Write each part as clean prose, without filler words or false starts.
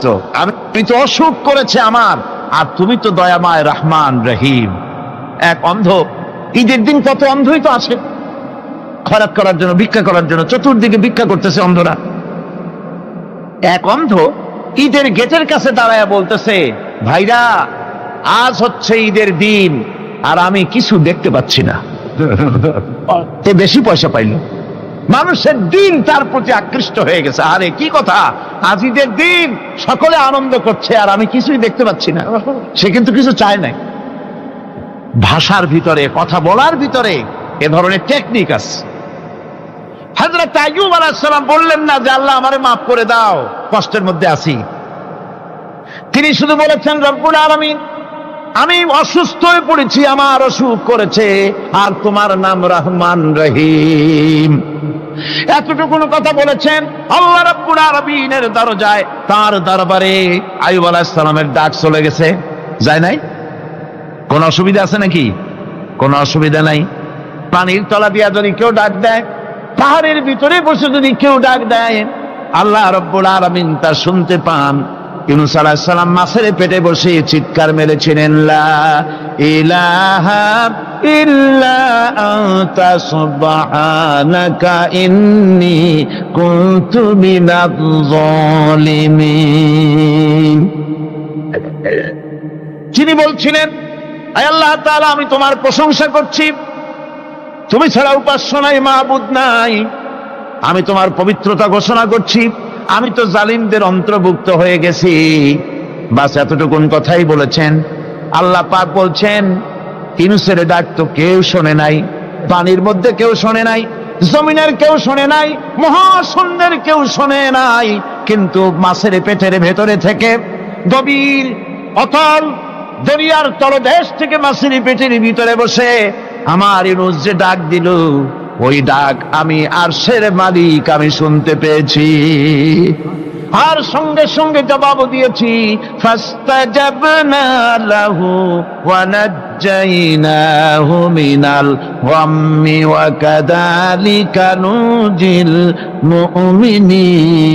তো, আমি তো অসুখ করেছে আমার, আর তুমি তো দয়াময় রহমান রহিম। এক অন্ধ, ঈদের দিন কত অন্ধই তো আছে খয়রাত করার জন্য, ভিক্ষা করার জন্য, চতুর্দিকে ভিক্ষা করতেছে অন্ধরা। এক অন্ধ ঈদের গেটের কাছে দাঁড়ায় বলতেছে, ভাইরা আজ হচ্ছে ঈদের দিন আর আমি কিছু দেখতে পাচ্ছি না। তে বেশি পয়সা পাইল, মানুষের দিন তার প্রতি আকৃষ্ট হয়ে গেছে। আরে কি কথা, আজ ঈদের দিন, সকলে আনন্দ করছে আর আমি কিছুই দেখতে পাচ্ছি না। সে কিন্তু কিছু চায় নাই। ভাষার ভিতরে, কথা বলার ভিতরে এ ধরনের টেকনিক আছে। হযরত আইয়ুব আলাইহিস সালাম বললেন না যে আল্লাহ আমারে মাফ করে দাও, কষ্টের মধ্যে আছি। তিনি শুধু বলেছেন, রব্বুল আলামিন, আমি অসুস্থ হয়ে পড়েছি, আমার অসুখ করেছে, আর তোমার নাম রহমান রহিম। এতটুকু কথা বলেছেন। আল্লাহ রাব্বুল আলামিনের দরজায়, তার দরবারে আইয়ুব আলাইহিস সালামের ডাক চলে গেছে। যায় নাই? কোন অসুবিধা আছে নাকি? কোনো অসুবিধা নাই। পানির তলা দিয়া যদি কেউ ডাক দেয়, পাহাড়ের ভিতরে বসে যদি কেউ ডাক দেয়, আল্লাহ রাব্বুল আলামিন তা শুনতে পান। ইউনূস আলাইহিস সালাম মাছের পেটে বসে চিৎকার মেরেছিলেন, লা ইলাহা ইল্লা আনতা সুবহানাকা ইন্নী কুনতু মিনাজ জালিমিন। যিনি বলছিলেন, আয় আল্লাহ তাআলা, আমি তোমার প্রশংসা করছি, তুমি ছাড়া উপাস্য নাই, মাবুদ নাই। আমি তোমার পবিত্রতা ঘোষণা করছি, আমি তো জালিমদের অন্তর্ভুক্ত হয়ে গেছি। বাস এতটুকুন কথাই বলেছেন। আল্লাহ পাক বলছেন, ইউনূসের ডাক তো কেউ শোনে নাই, পানির মধ্যে কেউ শোনে নাই, জমিনের কেউ শোনে নাই, মহাশূন্যের কেউ শোনে নাই, কিন্তু মাছের পেটের ভেতরে থেকে, গভীর অতল দরিয়ার তলদেশ থেকে মাছের পেটের ভিতরে বসে আমার ইউনূস যে ডাক দিল, ওই ডাক আমি আরশের মালিক আমি শুনতে পেয়েছি, আর সঙ্গে সঙ্গে জবাব দিয়েছি। ফাস্তাজাবনা লাহু ওয়া নাজ্জাইনাহু মিনাল গাম্মি ওয়া কাযালিকা নুজিল মুমিনিন।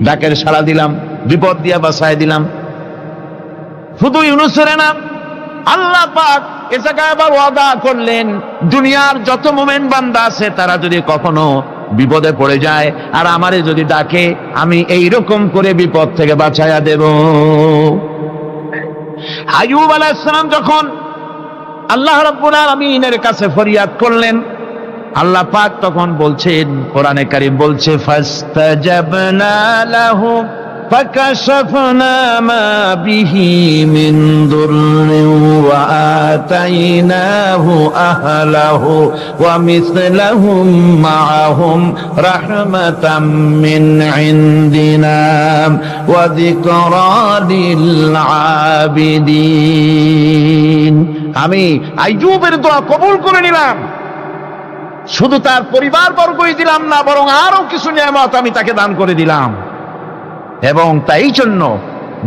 ডাকের সাড়া দিলাম, বিপদ দিয়া বাঁচায় দিলাম। শুধু ইউনূসের না, আল্লাহ পাক এ জায়গায় আবার ওয়াদা করলেন, দুনিয়ার যত মুমিন বান্দা আছে তারা যদি কখনো বিপদে পড়ে যায় আর আমারে যদি ডাকে, আমি এইরকম করে বিপদ থেকে বাঁচাইয়া দেব। আইয়ুব আলাইহিস সালাম যখন আল্লাহ রাব্বুল আলামিনের কাছে ফরিয়াদ করলেন, আল্লাহ পাক তখন বলছেন, কোরআনে কারীম বলছে, ফাস্তাজাবনা লাহু فكشفنا ما به من ضر وآتيناه أهله ومثلهم معهم رحمة من عندنا وذكرى للعابدين। আমি আইয়ুবের দোয়া কবুল করে নিলাম, শুধু তার পরিবার বর্গই দিলাম না, বরং আরো কিছু নিয়ামত আমি তাকে দান করে দিলাম। এবং তাই জন্য,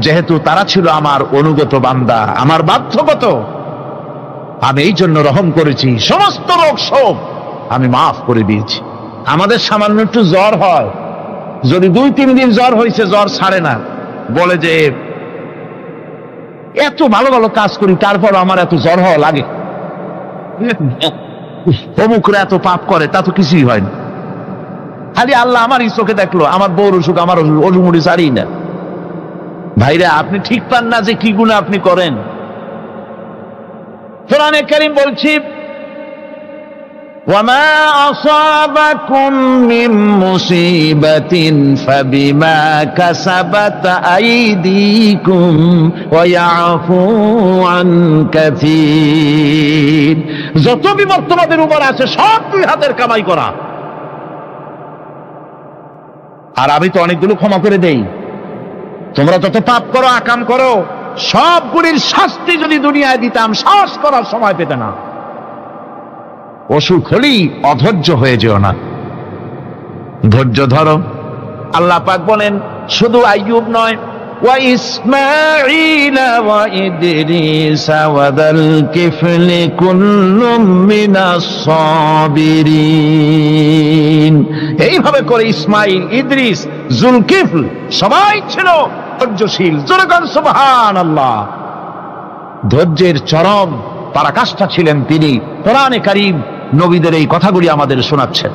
যেহেতু তারা ছিল আমার অনুগত বান্দা, আমার বাধ্যগত, আমি এই জন্য রহম করেছি, সমস্ত রোগ শোক আমি মাফ করে দিয়েছি। আমাদের সামান্য একটু জ্বর হয়, যদি 2-3 দিন জ্বর হয়েছে, জ্বর ছাড়ে না, বলে যে এত ভালো ভালো কাজ করি তারপর আমার এত জ্বর হওয়া লাগে, অমুকরা এত পাপ করে, তা তো কিছুই হয় না। খালি আল্লাহ আমার চোখে দেখলো, আমার বউর অসুখ, আমার অজুমুড়ি ছাড়ি না। ভাইরা, আপনি ঠিক পান না যে কি গুনাহ আপনি করেন। কোরআনে কারীম বলছি, ওয়ামা আসাবাকুম মিন মুসিবাতিন ফাবিমা কাসাবাত আইদিকুম ওয়া ইয়াফু আন কাসীর। যত বিপদ তোমাদের উপর আছে সব 2 হাতের কামাই করা, আর আমি তো অনেকগুলো ক্ষমা করে দেই। তোমরা যত পাপ করো, আকাম করো, সবগুলির শাস্তি যদি দুনিয়ায় দিতাম, শ্বাস করার সময় পেতে না। অসুখ হলেই অধৈর্য হয়ে যেও না, ধৈর্য ধরো। আল্লাহ পাক বলেন, শুধু আইয়ুব নয়, وإسماعيل وإدريس وذا الكفل كل من الصابرين। এইভাবে করে ইসমাইল, ইদ্রিস, জুলকিফল সবাই ছিল ধৈর্যশীল। জোরে বলেন সুবহানাল্লাহ। ধৈর্যের চরম পরাকাষ্ঠা ছিলেন তিনি। কোরআনে কারীম নবীদের এই কথাগুলি আমাদের শোনাচ্ছেন।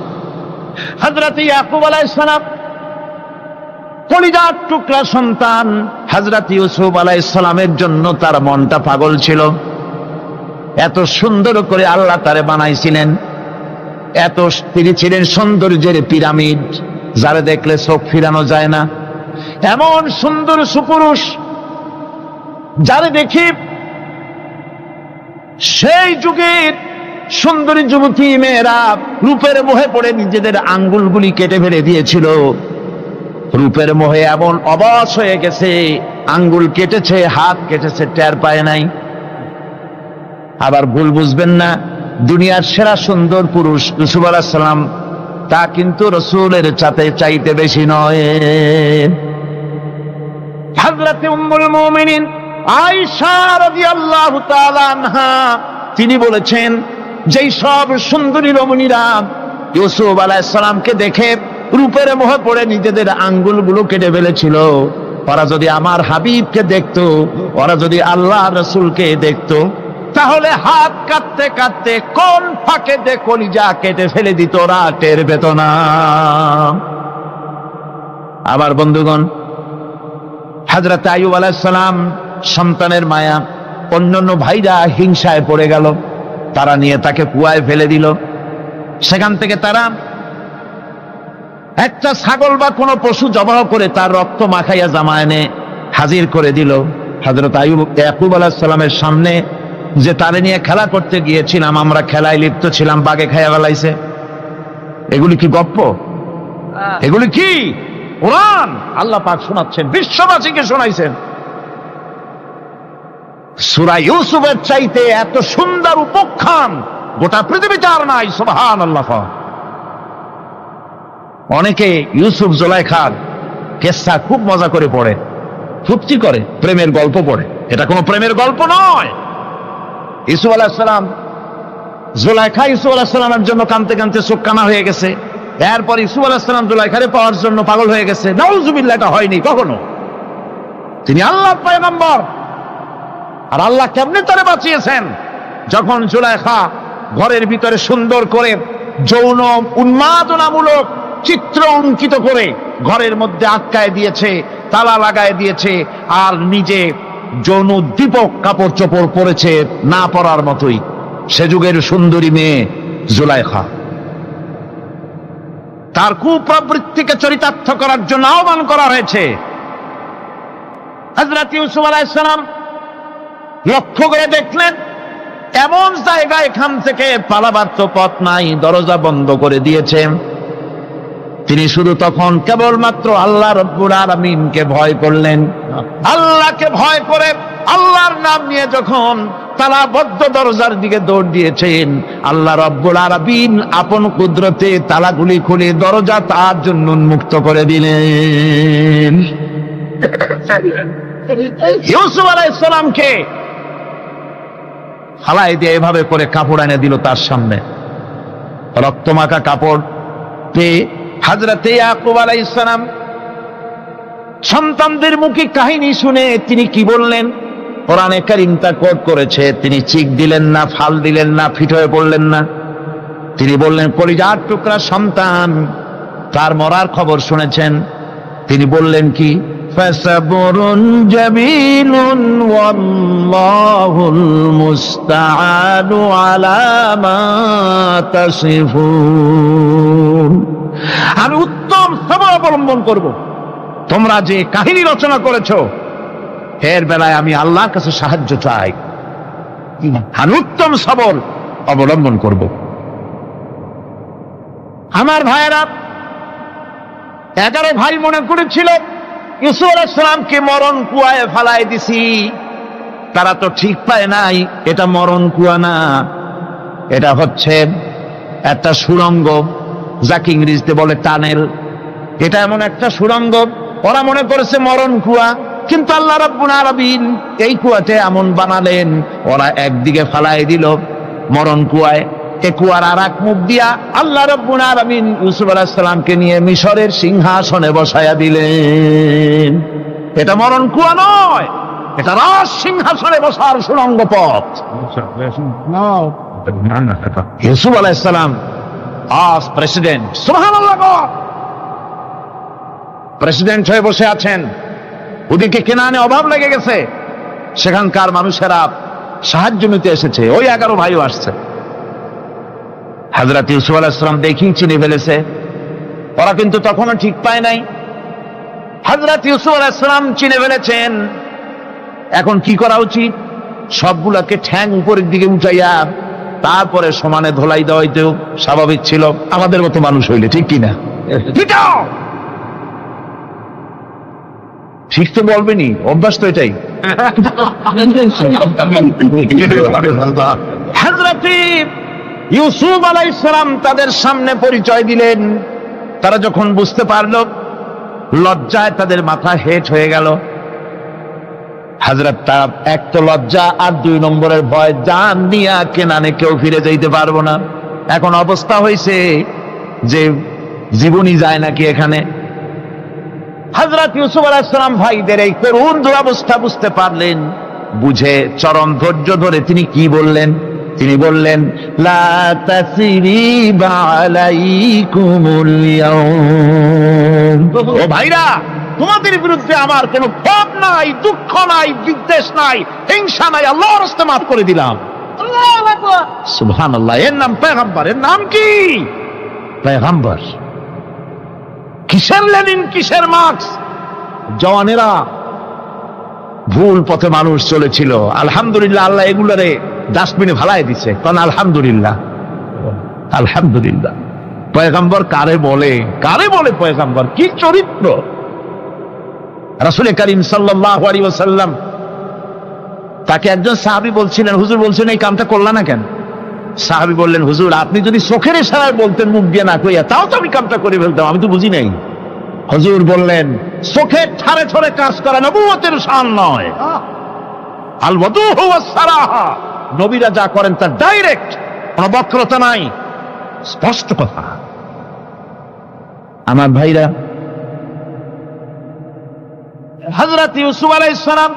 হযরত ইয়াকুব আলাইহিস সালাম কলিজার টুকরা সন্তান হযরত ইউসুফ আলাইহিস সালামের জন্য তার মনটা পাগল ছিল। এত সুন্দর করে আল্লাহ তারে বানাইছিলেন, এত তিনি ছিলেন সৌন্দর্যের পিরামিড, যারা দেখলে চোখ ফিরানো যায় না। এমন সুন্দর সুপুরুষ যারা দেখি সেই যুগের সুন্দরী যুবতী মেয়েরা রূপের মোহে পড়ে নিজেদের আঙ্গুলগুলি কেটে ফেলে দিয়েছিল। রূপের মোহে এমন অবশ হয়ে গেছে, আঙ্গুল কেটেছে, হাত কেটেছে, টের পায় নাই। আবার ভুল বুঝবেন না, দুনিয়ার সেরা সুন্দর পুরুষ ইউসুফ আলাইহিস সালাম, তা কিন্তু রাসূলের চাইতে বেশি নয়। হযরত উম্মুল মুমিনিন আয়েশা রাদিয়াল্লাহু তাআলা আনহা তিনি বলেছেন, যেই সব সুন্দরী রমণীরা ইউসুফ আলাইহিস সালামকে দেখে রূপের মোহে পড়ে নিজেদের আঙ্গুলগুলো কেটে ফেলেছিল, ওরা যদি আমার হাবিবকে দেখতো, ওরা যদি আল্লাহ রাসূলকে দেখতো, তাহলে হাত কাটতে কাটতে কোন ফাঁকে দিয়ে কলিজা কেটে ফেলে দিত, ওরা টের পেত না। আবার বন্ধুগণ, হযরত আইয়ুব আলাইহিস সালাম সন্তানের মায়া, অন্যান্য ভাইরা হিংসায় পড়ে গেল, তারা নিয়ে তাকে কুয়ায় ফেলে দিল। সেখান থেকে তারা একটা ছাগল বা কোনো পশু জবাহ করে তার রক্ত মাখাইয়া জামায়ানে হাজির করে দিল। হযরত ইয়াকুব আলাইহিস সালামের সামনে যে তারে নিয়ে খেলা করতে গিয়েছিলাম, আমরা খেলায় লিপ্ত ছিলাম, বাগে খাইয়া ফেলাইছে। এগুলি কি গপ্প? এগুলি কি কোরআন? আল্লাহ পাক শোনাচ্ছেন, বিশ্ববাসীকে শোনাইছেন। সূরা ইউসুফের চাইতে এত সুন্দর উপাখ্যান গোটা পৃথিবীতে আর নাই। সুবহানাল্লাহ। অনেকে ইউসুফ জুলাইখার কেসা খুব মজা করে পড়ে, ফুর্তি করে, প্রেমের গল্প পড়ে। এটা কোনো প্রেমের গল্প নয়। ইউসুফ আলাইহিস সালাম, জুলাইখা ইউসুফ আলাইহিস সালামের জন্য কাঁদতে কাঁদতে চোখ কানা হয়ে গেছে। এরপর ইউসুফ আলাইহিস সালাম জুলাইখারে পাওয়ার জন্য পাগল হয়ে গেছে। নাউজুবিল্লাহ, এটা হয়নি কখনো। তিনি আল্লাহর পয়গম্বর, আর আল্লাহ কেমনে তারে বাঁচিয়েছেন? যখন জুলাইখা ঘরের ভিতরে সুন্দর করে যৌন উন্মাদনামূলক চিত্র অঙ্কিত করে ঘরের মধ্যে আটকায় দিয়েছে, তালা লাগায় দিয়েছে, আর নিজে যৌন উদ্দীপক কাপড় চোপড় পরেছে না পরার মতোই। সে যুগের সুন্দরী মেয়ে জুলাইখা, তার কুপ্রবৃত্তিকে চরিতার্থ করার জন্য আহ্বান করা হয়েছে। হযরত ইউসুফ আলাইহিস সালাম লক্ষ্য করে দেখলেন এমন জায়গা, এখান থেকে পালাবার তো পথ নাই, দরজা বন্ধ করে দিয়েছে। তিনি শুধু তখন কেবলমাত্র আল্লাহ রব্বুল আলামিনকে ভয় করলেন। আল্লাহকে ভয় করে আল্লাহর নাম নিয়ে যখন তালাবদ্ধ দরজার দিকে দৌড় দিয়েছেন, আল্লাহ রব্বুল আলামিন আপন কুদরতে তালাগুলি খুলে দরজা তার জন্য উন্মুক্ত করে দিলেন। ইউসুফ আলাইহিস সালামকে ফালাই দিয়ে এভাবে করে কাপড় এনে দিল তার সামনে, রক্তমাখা কাপড় পেয়ে হযরত ইয়াকুব আলাইহিস সালাম সন্তানদের মুখে কাহিনী শুনে তিনি কি বললেন? কোরআনে কারীম তা কোট করেছে। তিনি চিক দিলেন না, ফাল দিলেন না, ফিট হয়ে পড়লেন না। তিনি বললেন, কলিজার টুকরা সন্তান তার মরার খবর শুনেছেন। তিনি বললেন কি? ফাসাবরুন জামিলুন ওয়াল্লাহুল মুস্তাআনু আলা মা তাসিফুন। আমি উত্তম সবর অবলম্বন করব। তোমরা যে কাহিনী রচনা করেছো এর বেলায় আমি আল্লাহর কাছে সাহায্য চাই। আমি উত্তম সবর অবলম্বন করব। আমার ভাইয়েরা, 11 ভাই মনে করেছিল ইউসুফ আলাইহিস সালামকে মরণ কুয়ায় ফালাই দিছি। তারা তো ঠিক পায় নাই এটা মরণ কুয়া না, এটা হচ্ছে একটা সুড়ঙ্গ, যাকে ইংরেজিতে বলে টানেল। এটা এমন একটা সুড়ঙ্গ, ওরা মনে করেছে মরণ কুয়া। কিন্তু আল্লাহ রাব্বুল আলামিন এই কুয়াতে এমন বানালেন, ওরা একদিকে ফালাই দিল মরণ কুয়ায়, এ কুয়ার আর এক মুখ দিয়া আল্লাহ রাব্বুল আলামিন ইউসুফ আলাইহিস সালামকে নিয়ে মিশরের সিংহাসনে বসায়া দিলেন। এটা মরণ কুয়া নয়, এটা রাজ সিংহাসনে বসার সুড়ঙ্গ পথ। ইউসুফ আলাইহিস সালাম আজ প্রেসিডেন্ট, সুবহানাল্লাহ, প্রেসিডেন্ট হয়ে বসে আছেন। ওদিকে কেনানে অভাব লেগে গেছে, সেখানকার মানুষেরা সাহায্য নিতে এসেছে, ওই 11 ভাইও আসছে। হযরত ইউসুফ আলাইহিস সালাম দেখেই চিনে ফেলেছে, ওরা কিন্তু তখনও ঠিক পায় নাই। হযরত ইউসুফ আলাইহিস সালাম চিনে ফেলেছেন, এখন কি করা উচিত? সবগুলোকে ঠ্যাং উপরের দিকে উঠাইয়া তারপরে সমানে ধোলাই দেওয়াইতেও স্বাভাবিক ছিল, আমাদের মতো মানুষ হইলে, ঠিক কিনা? ঠিক তো বলবেনি, অভ্যাস তো এটাই। হযরত ইউসুফ আলাইহিস সালাম তাদের সামনে পরিচয় দিলেন। তারা যখন বুঝতে পারল, লজ্জায় তাদের মাথা হেট হয়ে গেল। হযরত তার এক তো লজ্জা, আর 2 নম্বরের ভয়, জান নিয়া কেনানে কেউ ফিরে যাইতে পারবো না। এখন অবস্থা হয়েছে যে জীবনই যায় নাকি এখানে। হযরত ইউসুফ আলাইহিস সালাম ভাইদের এই করুণ দুরবস্থা বুঝতে পারলেন, বুঝে চরম ধৈর্য ধরে তিনি কি বললেন? তিনি বললেন, লা তাসরিবা আলাইকুমুল ইয়াউম। ও ভাইরা, তোমাদের বিরুদ্ধে আমার কোনো ক্ষোভ নাই, দুঃখ নাই, বিদ্বেষ নাই, হিংসা নাই, আল্লাহর রাস্তায় মাফ করে দিলাম। আল্লাহু আকবার, সুবহানাল্লাহ। এর নাম পয়গম্বর। এর নাম কি? পয়গম্বর। কিসের লেনিন, কিসের মার্কস? জওয়ানেরা, ভুল পথে মানুষ চলেছিল, আলহামদুলিল্লাহ আল্লাহ এগুলারে ডাস্টবিনে ফালাই দিছে। কারণ আলহামদুলিল্লাহ, আলহামদুলিল্লাহ। পয়গম্বর কারে বলে? কারে বলে পয়গম্বর? কি চরিত্র! রাসূল করিম সাল্লাল্লাহু আলাইহি ওয়াসাল্লাম, তাকে একজন সাহাবী বলছিলেন, হুজুর বলছেন এই কামটা করলা না কেন? সাহাবী বললেন, হুজুর আপনি যদি চোখের ইশারায় বলতেন, মুখ দিয়ে না কইয়া, তাও তো আমি কামটা করে ফেলতাম, আমি তো বুঝি নাই। হুজুর বললেন, চোখের ঠারে ঠারে কাজ করা নবুয়তের শান নয়। আল ওয়াদুহু ওয়াস সারাহা, নবীরা যা করেন তা ডাইরেক্ট, কোনো বক্রতা নাই, স্পষ্ট কথা। আমার ভাইরা, হযরত ইউসুফ আলাইহিস সালাম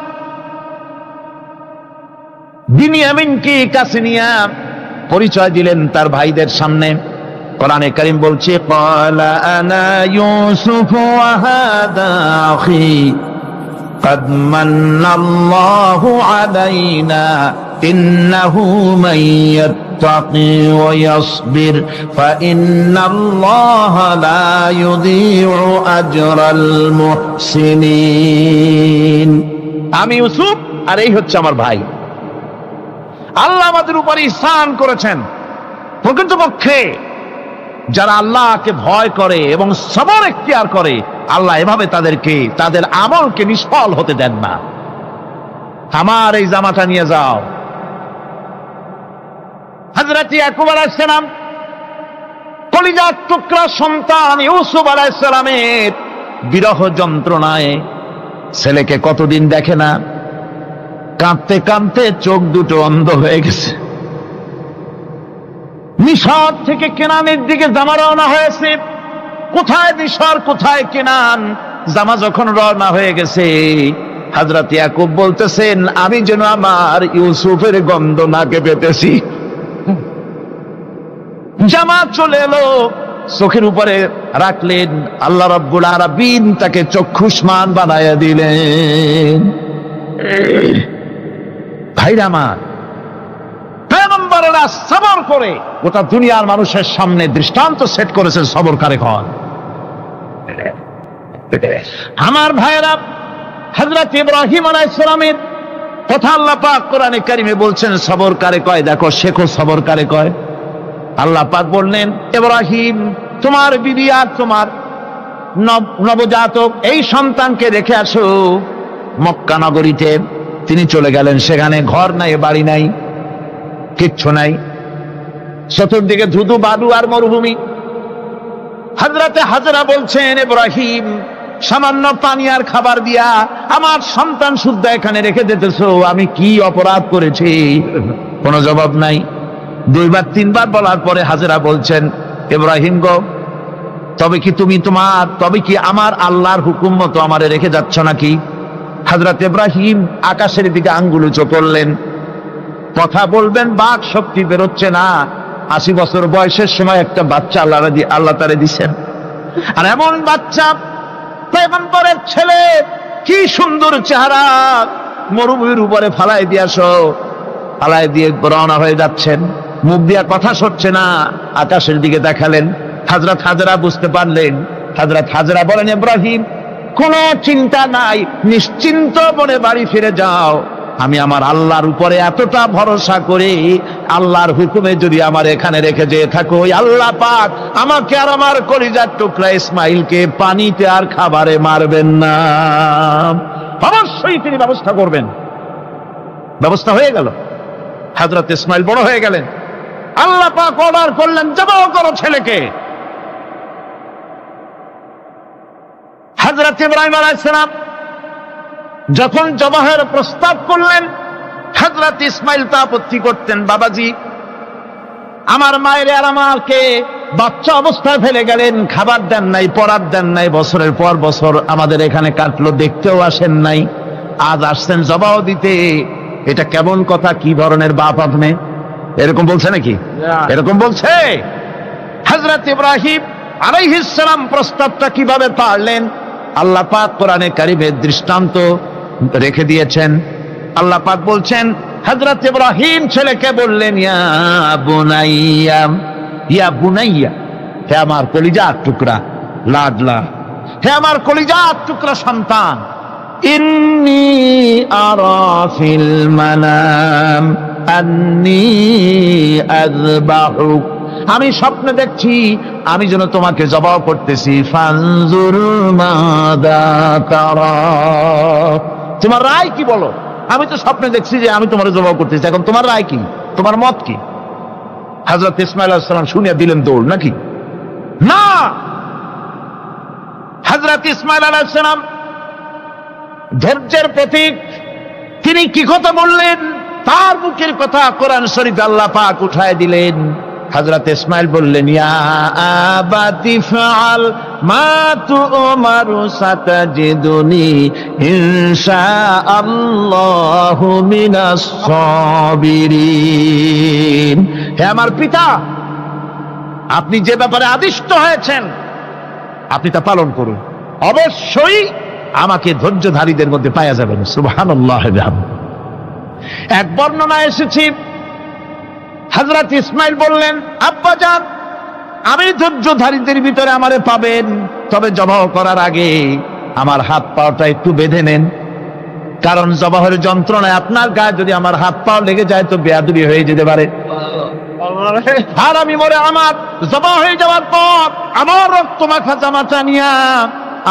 বিনিয়ামিনকে কাছে নিয়ে পরিচয় দিলেন তার ভাইদের সামনে। কোরআনে কারীম বলছে, ক্বালা আনা ইউসুফ ওয়া হাদা আখি قد من الله علينا إنه من يتقي ويصبر فإن الله لا يضيع أجر المحسنين। আমি ইউসুফ, আর এই হচ্ছে আমার ভাই। আল্লাহ আমাদের উপর ইহসান করেছেন। প্রকৃতপক্ষে যারা আল্লাহকে ভয় করে এবং সবর এখতিয়ার করে, আল্লাহ এভাবে তাদেরকে, তাদের আমলকে নিষ্ফল হতে দেন না। আমার এই জামাটা নিয়ে যাও। হযরত ইয়াকুব আলাইহিস সালাম, কলিজার টুকরা সন্তান ইউসুফ আলাইহিস সালামের বিরহ যন্ত্রণায় ছেলেকে কতদিন দেখে না, কাঁদতে কাঁদতে চোখ দুটো অন্ধ হয়ে গেছে। মিশর থেকে কেনানের দিকে জামা রওনা হয়েছে। কোথায় মিশর, কোথায় কেনান? জামা যখন রওনা হয়ে গেছে, হযরত ইয়াকুব বলতেছেন, আমি যেন আমার ইউসুফের গন্ধ নাকে পেতেছি। জামা চলে এলো, চোখের উপরে রাখলেন, আল্লাহ রাব্বুল আলামিন তাকে চক্ষুষ্মান বানায়া দিলেন। ভাইরা আমার, পয়গম্বরেরা সবর করে গোটা দুনিয়ার মানুষের সামনে দৃষ্টান্ত সেট করেছেন সবর কারে কন। আমার ভাইরা, হযরত ইব্রাহিম আলাইহিস সালামের কথা আল্লাহ পাক কোরআনে কারিমে বলছেন সবর কারে কয়। দেখো, শেখো সবর কারে কয়। আল্লাহ পাক বললেন, ইব্রাহিম, তোমার বিবি আর তোমার নবজাতক এই সন্তানকে রেখে আসো মক্কা নগরীতে। তিনি চলে গেলেন, সেখানে ঘর নাই, বাড়ি নাই, কিচ্ছু নাই, চতুর্দিকে ধুধু বালু আর মরুভূমি। হযরতে হাজরা বলছেন, ইব্রাহিম, সামান্য পানি আর খাবার দিয়া আমার সন্তান শুদ্ধ এখানে রেখে দিতেছো, আমি কি অপরাধ করেছি? কোনো জবাব নাই। 2 বার 3 বার বলার পরে হাজেরা বলছেন, ইব্রাহিম গো, তবে কি আমার আল্লাহর হুকুম মতো আমারে রেখে যাচ্ছ নাকি? হযরত ইব্রাহিম আকাশের দিকে আঙ্গুল উঁচু করলেন। কথা বলবেন, বাক শক্তি বেরোচ্ছে না। 80 বছর বয়সের সময় একটা বাচ্চা আল্লাহ তারে দিছেন। আর এমন বাচ্চা, পয়গম্বরের ছেলে, কি সুন্দর চেহারা, মরুভূমির উপরে ফালাই দিয়ে রওনা হয়ে যাচ্ছেন। মুখ দিয়া কথা সরছে না, আকাশের দিকে দেখালেন। হযরত হাজেরা বুঝতে পারলেন। হযরত হাজেরা বলেন, ইব্রাহিম, কোনো চিন্তা নাই, নিশ্চিন্ত মনে বাড়ি ফিরে যাও। আমি আমার আল্লাহর উপরে এতটা ভরসা করে আল্লাহর হুকুমে যদি আমার এখানে রেখে যেয়ে থাকো, ওই আল্লাহ পাক আমাকে আর আমার কলিজার টুকরা ইসমাইলকে পানিতে আর খাবারে মারবেন না, অবশ্যই তিনি ব্যবস্থা করবেন। ব্যবস্থা হয়ে গেল। হযরত ইসমাইল বড় হয়ে গেলেন। আল্লাহ পাক অর্ডার করলেন, জবাহ করো ছেলেকে। হযরত ইব্রাহিম আলাইহিস সালাম যখন জবাহের প্রস্তাব করলেন, হযরত ইসমাইল তা আপত্তি করতেন, বাবাজি, আমার মায়ের আর আমাকে বাচ্চা অবস্থায় ফেলে গেলেন, খাবার দেন নাই, পরার দেন নাই, বছরের পর বছর আমাদের এখানে কাটলো, দেখতেও আসেন নাই, আজ আসছেন জবাহ দিতে। এটা কেমন কথা? কি ধরনের বাপ আপনি? এরকম বলছে নাকি? এরকম বলছে। হযরত ইব্রাহিম আলাইহিস সালাম প্রস্তাবটা কিভাবে পারলেন? আল্লাহ পাক কোরআনে কারিমের দৃষ্টান্ত রেখে দিয়েছেন। আল্লাহ পাক বলছেন, হযরত ইব্রাহিম ছেলেকে বললেন, ইয়া বুনাইয়া, হে আমার কলিজার টুকরা লাডলা, হে আমার কলিজার টুকরা সন্তান, ইন্নী আরা ফিল মানাম আন্নী আযবাহুক, আমি স্বপ্নে দেখছি আমি যেন তোমাকে জবাহ করতেছি। ফানজুর মাযা তারা, তোমার রায় কি বলো? আমি তো স্বপ্নে দেখছি যে আমি তোমার জবাহ করতেছি, এখন তোমার রায় কি, তোমার মত কি? হযরত ইসমাঈল আলাইহিস সালাম শুনিয়া দিলেন দৌড়, নাকি? না, হযরত ইসমাঈল আলাইহিস সালাম ধৈর্যের প্রতীক। তিনি কি কথা বললেন? তার মুখের কথা কোরআন শরীফে আল্লাহ পাক উঠায় দিলেন। হযরত ইসমাঈল বললেন, ইয়া আবাতি ফাআল মা তু'মারু সাতাজিদুনি ইনশাআল্লাহু মিনাস সাবিরিন, হে আমার পিতা, আপনি যে ব্যাপারে আদিষ্ট হয়েছেন আপনি তা পালন করুন, অবশ্যই আমাকে ধৈর্যধারীদের মধ্যে পাওয়া যাবেন। সুবহানাল্লাহ। এক বর্ণনায় এসেছে, হযরত ইসমাঈল বললেন, আব্বাজান, আমি ধৈর্যধারীদের ভিতরে আমারে পাবেন, তবে জবাহ করার আগে আমার হাত পাটা একটু বেঁধে নেন, কারণ জবাহের যন্ত্রণায় আপনার গায়ে যদি আমার হাত পা লেগে যায় তো বেয়াদবি হয়ে যেতে পারে। আর আমি মরে আমার জবাহ হয়ে যাওয়ার পর আমার রক্ত মাখা জামাটা নিয়া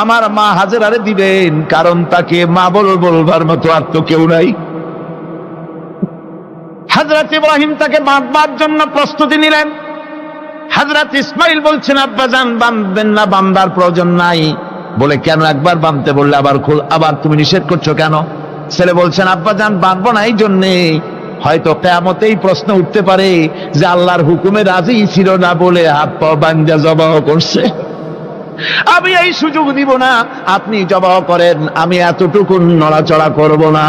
আমার মা হাজেরারে দিবেন, কারণ তাকে মা বলবার মতো আর তো কেউ নাই। হযরত ইব্রাহিম তাকে বাঁধবার জন্য প্রস্তুতি নিলেন। হযরত ইসমাঈল বলছেন, আব্বাজান, বাঁধবেন না, বাঁধার প্রয়োজন নাই। বলে, কেন? একবার বাঁধতে বললে আবার তুমি নিষেধ করছো কেন? ছেলে বলছেন, আব্বাজান, বাঁধবো না এই জন্যে, হয়তো কিয়ামতেই প্রশ্ন উঠতে পারে যে আল্লাহর হুকুমে রাজি ছিল না বলে হাত পা বাঁধা জবাহ করছে। আমি এই সুযোগ দিব না, আপনি জবাহ করেন, আমি এতটুকু নড়াচড়া করব না।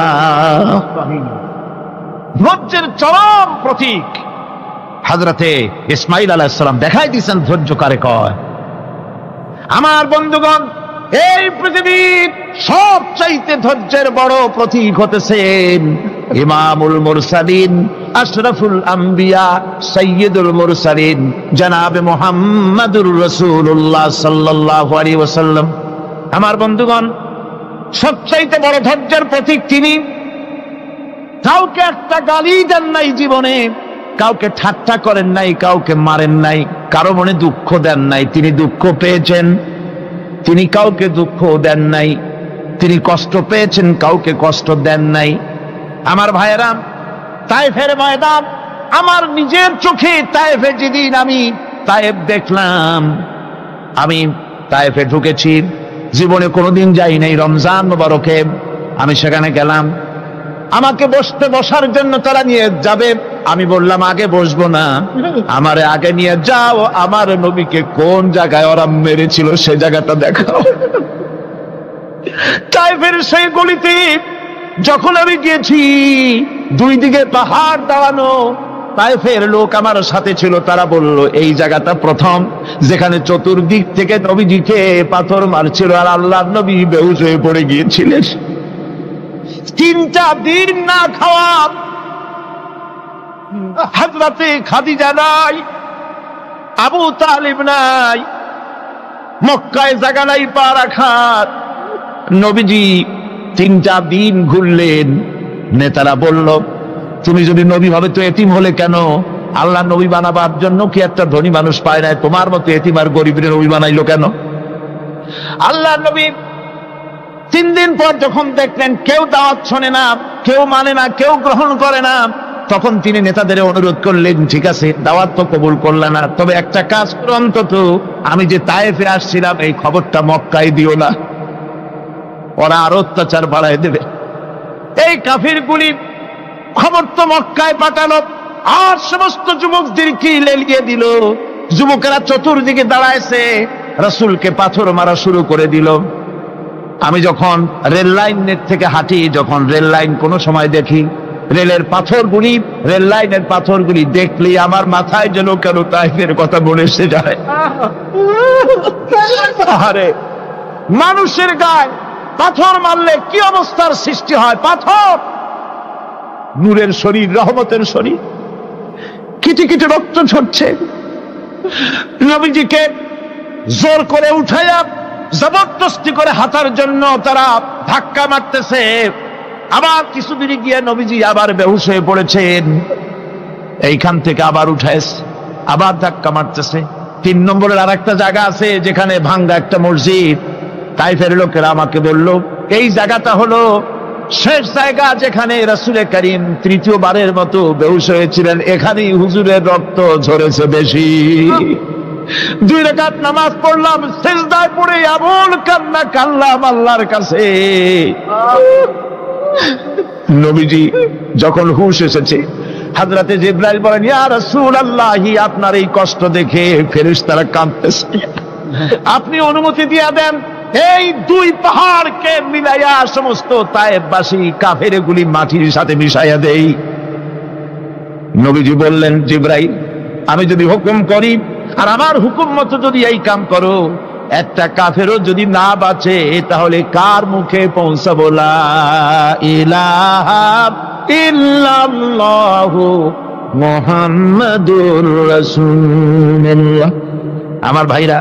ধৈর্যের চরম প্রতীক হযরতে ইসমাঈল আলাইহিস সালাম দেখাই দিয়েছেন ধৈর্য কারে কয়। আমার বন্ধুগণ, এই পৃথিবীর সবচাইতে ধৈর্যের বড় প্রতীক হতেছেন ইমামুল মুরসালিন, আশরাফুল আম্বিয়া, সাইয়্যিদুল মুরসালিন, জনাবে মুহাম্মাদুর রাসূলুল্লাহ সাল্লাল্লাহু আলাইহি ওয়াসাল্লাম। আমার বন্ধুগণ, সবচাইতে বড় ধৈর্যের প্রতীক তিনি। কাউকে একটা গালি দেন নাই জীবনে, কাউকে ঠাট্টা করেন নাই, কাউকে মারেন নাই, কারো মনে দুঃখ দেন নাই। তিনি দুঃখ পেয়েছেন, তিনি কাউকে দুঃখ দেন নাই। তিনি কষ্ট পেয়েছেন, কাউকে কষ্ট দেন নাই। আমার ভাইয়েরা, তায়েফের ময়দান, আমার নিজের চোখে তায়েফে যেদিন আমি তায়েফ দেখলাম, আমি তায়েফে ঢুকেছি, জীবনে কোনোদিন যাই নাই। রমজান মোবারকে আমি সেখানে গেলাম, আমাকে বসার জন্য তারা নিয়ে যাবে। আমি বললাম আগে বসবো না, আমারে আগে নিয়ে যাও, আমার নবীকে কোন জায়গায় ওরা মেরেছিল সে জায়গাটা দেখাও। তাইফের সেই গলিতে যখন আমি গিয়েছি, দুই দিকে পাহাড় দাঁড়ানো, তাইফের লোক আমার সাথে ছিল, তারা বলল এই জায়গাটা প্রথম যেখানে চতুর্দিক থেকে নবীজিকে পাথর মারছিল আর আল্লাহর নবী বেহুশ হয়ে পড়ে গিয়েছিলেন। 3টা দিন না খাওয়া, হযরতে খাদিজা নাই, আবু তালিব নাই, মক্কায় জায়গা নাই পা রাখার। নবীজি 3টা দিন ঘুরলেন। নেতারা বলল তুমি যদি নবী ভাবে তো এতিম হলে কেন? আল্লাহ নবী বানাবার জন্য কি একটা ধনী মানুষ পায় না? তোমার মতো এতিম আর গরিবের নবী বানাইলো কেন? আল্লাহ নবী 3 দিন পর যখন দেখলেন কেউ দাওয়াত শোনে না, কেউ মানে না, কেউ গ্রহণ করে না, তখন তিনি নেতাদের অনুরোধ করলেন ঠিক আছে দাওয়াত তো কবুল করলে না, তবে একটা কাজ করো, অন্তত আমি যে তায়েফে আসছিলাম এই খবরটা মক্কায় দিও না, ওরা আরো অত্যাচার বাড়ায় দেবে। এই কাফিরগুলি খবর তো মক্কায় পাঠালো আর সমস্ত যুবকদেরকে লেলিয়ে দিল। যুবকেরা চতুর্দিকে দাঁড়াইছে, রাসূলকে পাথর মারা শুরু করে দিল। আমি যখন রেল লাইনের থেকে হাঁটি, যখন রেল লাইন কোনো সময় দেখি, রেলের পাথরগুলি, রেল লাইনের পাথরগুলি দেখলেই আমার মাথায় যেন কেন তাইফের কথা মনে এসে যায়। আরে মানুষের গায়ে পাথর মারলে কি অবস্থার সৃষ্টি হয়? পাথর নূরের শরীর, রহমতের শরীর, কিটি কিটি রক্ত ঝরছে। নবীজিকে জোর করে উঠাইয়া জবরদস্তি করে হাঁটার জন্য তারা ধাক্কা মারতেছে। আবার কিছুদিন গিয়ে নবীজি আবার বেহুশ হয়ে পড়েছেন, এইখান থেকে আবার উঠাইছে, আবার ধাক্কা মারতেছে। 3 নম্বরের আর একটা জায়গা আছে যেখানে ভাঙ্গা একটা মসজিদ। তাইফের লোকেরা আমাকে বলল এই জায়গাটা হলো শেষ জায়গা যেখানে রাসূল করিম 3য়বারের মতো বেহুশ হয়েছিলেন, এখানেই হুজুরের রক্ত ঝরেছে বেশি। 2 রাকাত নামাজ পড়লাম, সিজদায় পড়ে এমন কান্না কাঁদলাম আল্লাহর কাছে। নবীজি যখন হুঁশ এসেছে, হযরতে জিবরাইল বলেন ইয়া রাসূলুল্লাহ, আপনার এই কষ্ট দেখে ফেরেশতারা কাঁদতেছে, আপনি অনুমতি দিয়ে দেন এই 2 পাহাড়কে মিলাইয়া সমস্ত তায়েফবাসী কাফেরগুলি মাটির সাথে মিশাইয়া দেই। নবীজি বললেন জিবরাইল, আমি যদি হুকুম করি আর আমার হুকুম মতো যদি এই কাম করো, একটা কাফেরও যদি না বাঁচে তাহলে কার মুখে পৌঁছাবো লা ইলাহা ইল্লাল্লাহু মুহাম্মাদুর রাসূলুল্লাহ। আমার ভাইরা,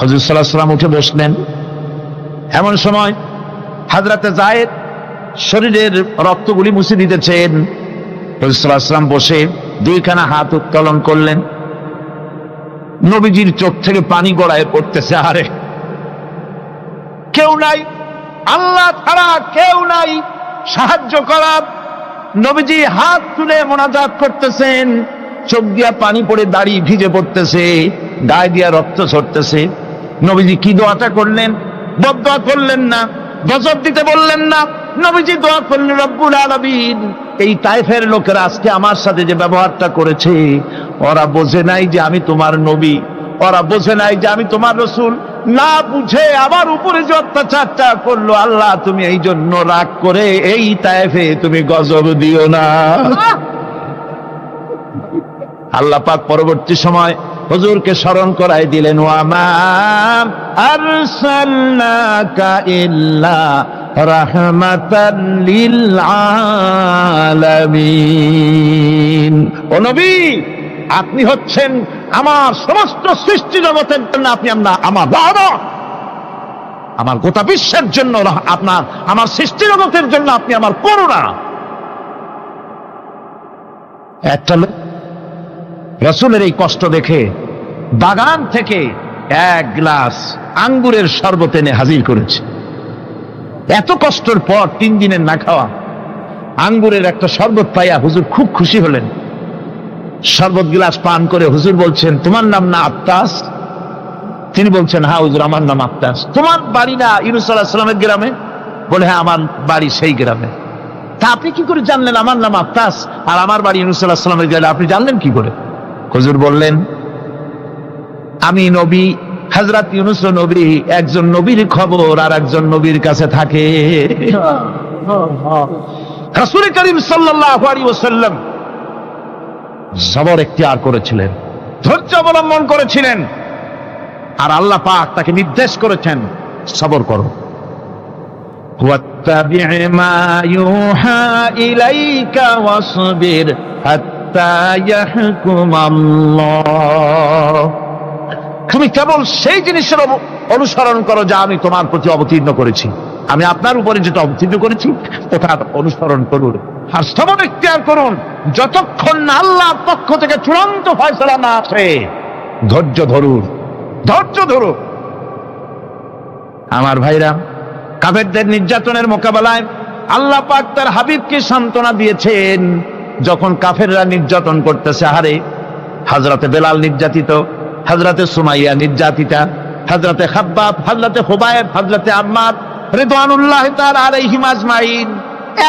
হুজুর সাল্লাল্লাহু আলাইহি ওয়াসাল্লাম উঠে বসলেন। এমন সময় হযরতে যায়েদ শরীরের রক্তগুলি মুছে দিতেছেন। হুজুর সাল্লাল্লাহু আলাইহি ওয়াসাল্লাম বসে 2খানা হাত উত্তোলন করলেন। নবীজির চোখ থেকে পানি গড়ায় পড়তেছে। আরে কেউ নাই, আল্লাহ ছাড়া কেউ নাই সাহায্য করার। নবীজি হাত তুলে মোনাজাত করতেছেন, চোখ দিয়া পানি পড়ে দাড়ি ভিজে পড়তেছে, গায়ে দিয়া রক্ত ঝরতেছে। নবীজি কি দোয়াটা করলেন? বদদোয়া করলেন না, গজব দিতে বললেন না। নবীজি দোয়া করলেন রব্বুল আলামিন, এই তায়েফের লোকেরা আজকে আমার সাথে যে ব্যবহারটা করেছে, ওরা বোঝে নাই যে আমি তোমার নবী, ওরা বোঝে নাই যে আমি তোমার রাসূল, না বুঝে আমার উপরে যে অত্যাচারটা করলো, আল্লাহ তুমি এই জন্য রাগ করে এই তায়েফে তুমি গজব দিও না। আল্লাহ পাক পরবর্তী সময় হুজুরকে স্মরণ করাই দিলেন, ওয়ামা আরসালনাকা ইল্লা রাহমাতাল লিল আলামিন। ও নবী, আপনি হচ্ছেন আমার সমস্ত সৃষ্টি জগতের জন্য, আপনি আমার বাবা, আমার গোটা বিশ্বের জন্য আপনার, আমার সৃষ্টি জগতের জন্য আপনি আমার করুণা। একটা লোক রাসূলের এই কষ্ট দেখে বাগান থেকে 1 গ্লাস আঙ্গুরের শরবত এনে হাজির করেছে। এত কষ্টের পর 3 দিনের না খাওয়া আঙ্গুরের একটা শরবত পাইয়া হুজুর খুব খুশি হলেন। শরবত গ্লাস পান করে হুজুর বলছেন, তোমার নাম না আত্তাস? তিনি বলছেন, হ্যাঁ হুজুর, আমার নাম আক্তাস। তোমার বাড়ি না ইউনূস আলাইহিস সালামের গ্রামে? বলে, হ্যাঁ, আমার বাড়ি সেই গ্রামে। তা আপনি কি করে জানলেন আমার নাম আক্তাস আর আমার বাড়ি ইউনূস আলাইহিস সালামের গ্রামে? আপনি জানলেন কি করে? হুজুর বললেন, আমি নবী, হযরত ইউনূস নবী, একজন নবীর খবর আর একজন নবীর কাছে থাকে। রাসূল করিম সাল্লাল্লাহু আলাইহি ওয়াসাল্লাম সবর ইখতিয়ার করেছিলেন, ধৈর্য অবলম্বন করেছিলেন, আর আল্লাহ পাক তাকে নির্দেশ করেছেন, সবর করো। ওয়াত্তাবি' মা ইউহা ইলাইকা ওয়াসবির হাত্তা ইয়াহকুমাল্লাহ। তুমি কেবল সেই জিনিসের অনুসরণ করো যা আমি তোমার প্রতি অবতীর্ণ করেছি। আমি আপনার উপরে যেটা অবতীর্ণ করেছি ওটার অনুসরণ করুন, আর সবর ইখতিয়ার করুন যতক্ষণ না আল্লাহর পক্ষ থেকে চূড়ান্ত ফয়সালা না আসে। ধৈর্য ধরুন, ধৈর্য ধরুন। আমার ভাইরা, কাফেরদের নির্যাতনের মোকাবেলায় আল্লাহ পাক তার হাবিবকে সান্ত্বনা দিয়েছেন। যখন কাফেররা নির্যাতন করতেছে, হারে হযরতে বেলাল নির্যাতিত, হযরতে সুমাইয়া নির্যাতিতা, হযরতে খাব্বাব, হযরতে খুবাইব, হযরতে আম্মার রিদওয়ানুল্লাহি তাআলা আলাইহিম আজমাইন,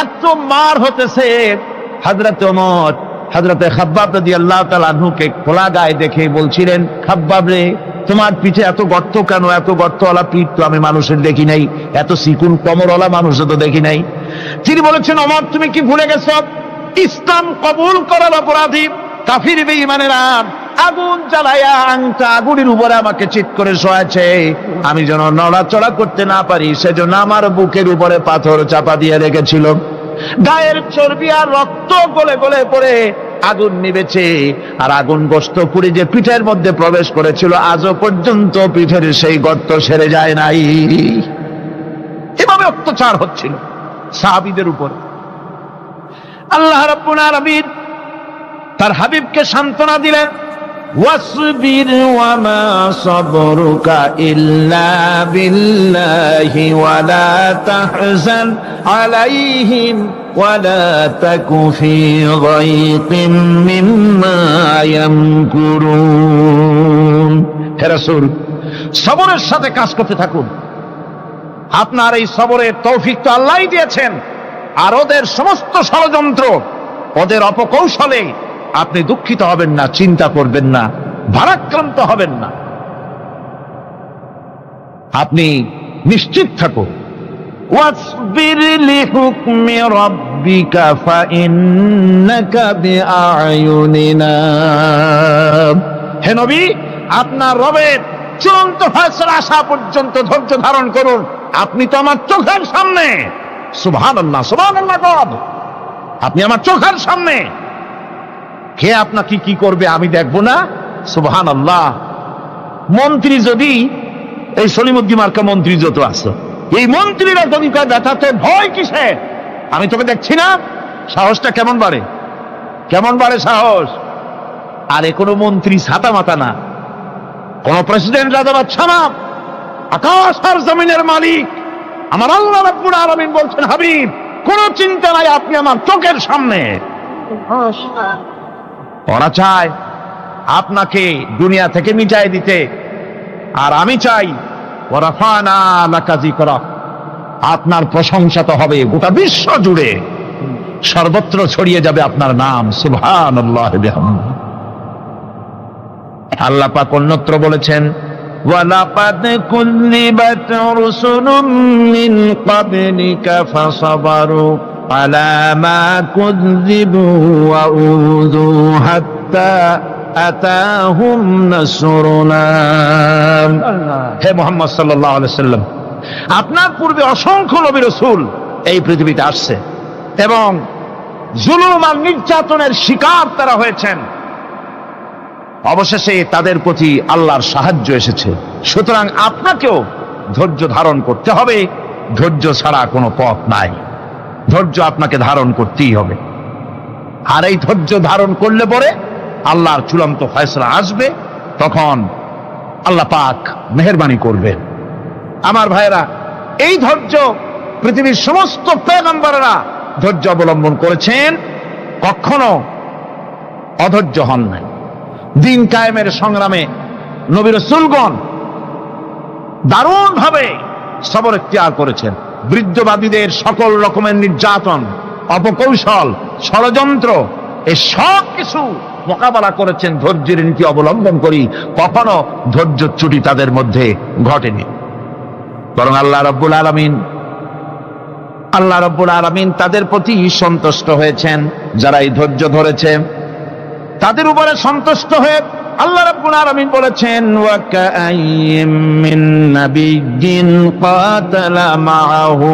এত মার হতেছে। হযরতে ওমর হযরতে খাব্বাব রাদিয়াল্লাহু তাআলা আনহুকে খোলা গায়ে দেখে বলছিলেন, খাব্বাব রে, তোমার পিঠে এত গর্ত কেন? এত গর্তওয়ালা পিঠ তো আমি মানুষের দেখি নাই, এত চিকুন কোমরওয়ালা মানুষও তো দেখি নাই। তিনি বলেছেন, ওমর, তুমি কি ভুলে গেছো? ইসলাম কবুল করার অপরাধী কাফির বেঈমানেরা আগুন জ্বালায়া আংটা আগুনের উপরে আমাকে চিৎ করে শোয়াছে। আমি যেন নড়াচড়া করতে না পারি সেজন্য আমার বুকের উপরে পাথর চাপা দিয়ে রেখেছিল। গায়ের চর্বি আর রক্ত গলে গলে পড়ে আগুন নিবেছে, আর আগুন গোশত পুড়ে যে পিঠের মধ্যে প্রবেশ করেছিল আজও পর্যন্ত পিঠের সেই গর্ত সেরে যায় নাই। এভাবে অত্যাচার হচ্ছিল সাহাবীদের উপর। আল্লাহ রাব্বুল আলামিন তার হাবিবকে সান্ত্বনা দিলেন, ওয়াসবির ওয়ামা সাবরুকা ইল্লা বিল্লাহি ওয়ালা তাহজান আলাইহিম ওয়ালা তাকু ফি গায়তিম মিম্মা ইয়ামকুরুন। হে রাসূল, সবরের সাথে কাজ করতে থাকুন। আপনার এই সবরের তৌফিক তো আল্লাহই দিয়েছেন, আর ওদের সমস্ত ষড়যন্ত্র, ওদের অপকৌশলে আপনি দুঃখিত হবেন না, চিন্তা করবেন না, ভারাক্রান্ত হবেন না। আপনি নিশ্চিত থাকুন। ওয়াসবির লিহুকমি রাব্বিকা ফাইন্নাকা বিআয়ুনিনা। হে নবী, আপনার রবের চূড়ান্ত ফয়সালা আসা পর্যন্ত ধৈর্য ধারণ করুন। আপনি তো আমার চোখের সামনে। সুবহানাল্লাহ, সুবহানাল্লাহ। আপনি আমার চোখের সামনে। কে আপনাকে কি করবে আমি দেখবো না? সুবহানাল্লাহ। মন্ত্রী যদি, এই সলিমুদ্দিন মার্কা মন্ত্রী যত আছে, এই মন্ত্রীরা যদি ব্যথাতে ভয় কিসে? আমি তোকে দেখছি না? সাহসটা কেমন বাড়ে, কেমন বাড়ে সাহস। আরে কোনো মন্ত্রী ছাতা মাতা না, কোন প্রেসিডেন্ট রাজা বাদশা না, আকাশ আর জমিনের মালিক আমার আল্লাহ রাব্বুল আলামিন বলছেন, হাবিব, কোনো চিন্তা নাই, আপনি আমার চোখের সামনে। ওরা চায় আপনাকে দুনিয়া থেকে মিটাই দিতে, আর আমি চাই ওয়ারাফানা লাকা যিকরা, আপনার প্রশংসা তো হবে গোটা বিশ্ব জুড়ে, সর্বত্র ছড়িয়ে যাবে আপনার নাম। সুবহানাল্লাহি বিহামদিহি। আল্লাহ পাক অন্যত্র বলেছেন, ওয়ালাকাদ কুযযিবাত রুসুলুম মিন ক্বাবলিকা ফাসাবারু আলা মা কুযযিবু ওয়া উযু হাত্তা আতাহুম নাসরুনা। হে মুহাম্মদ সাল্লাল্লাহু আলাইহি ওয়াসাল্লাম, আপনার পূর্বে অসংখ্য নবী রাসূল এই পৃথিবীতে আসছে এবং জুলুম আর নির্যাতনের শিকার তারা হয়েছেন। অবশেষে তাদের প্রতি আল্লাহর সাহায্য এসেছে। সুতরাং আপনাকেও ধৈর্য ধারণ করতে হবে। ধৈর্য ছাড়া কোনো পথ নাই। ধৈর্য আপনাকে ধারণ করতেই হবে। আর এই ধৈর্য ধারণ করলে পরে আল্লাহর চূড়ান্ত ফয়সালা আসবে, তখন আল্লাহ পাক মেহেরবানি করবেন। আমার ভাইয়েরা, এই ধৈর্য পৃথিবীর সমস্ত পয়গম্বররা ধৈর্য অবলম্বন করেছেন, কখনো অধৈর্য হন নাই। দিন কায়েমের সংগ্রামে নবী রাসূলগণ দারুণ ভাবে সবর ইখতিয়ার করেছেন। বৃদ্ধবাদীদের সকল রকমের নির্যাতন, অপকৌশল, ষড়যন্ত্র, এই সব কিছু মোকাবেলা করেছেন ধৈর্যের নীতি অবলম্বন করি। কখনো ধৈর্যচ্যুতি তাদের মধ্যে ঘটেনি, বরং আল্লাহ রাব্বুল আলামিন তাদের প্রতি সন্তুষ্ট হয়েছেন। যারা এই ধৈর্য ধরেছে তাদের উপরে সন্তুষ্ট হয়ে আল্লাহ রাব্বুল আলামিন বলেছেন, ওয়া কাআইয়্যিম মিন নাবিয়্যিন কাতালা মাআহু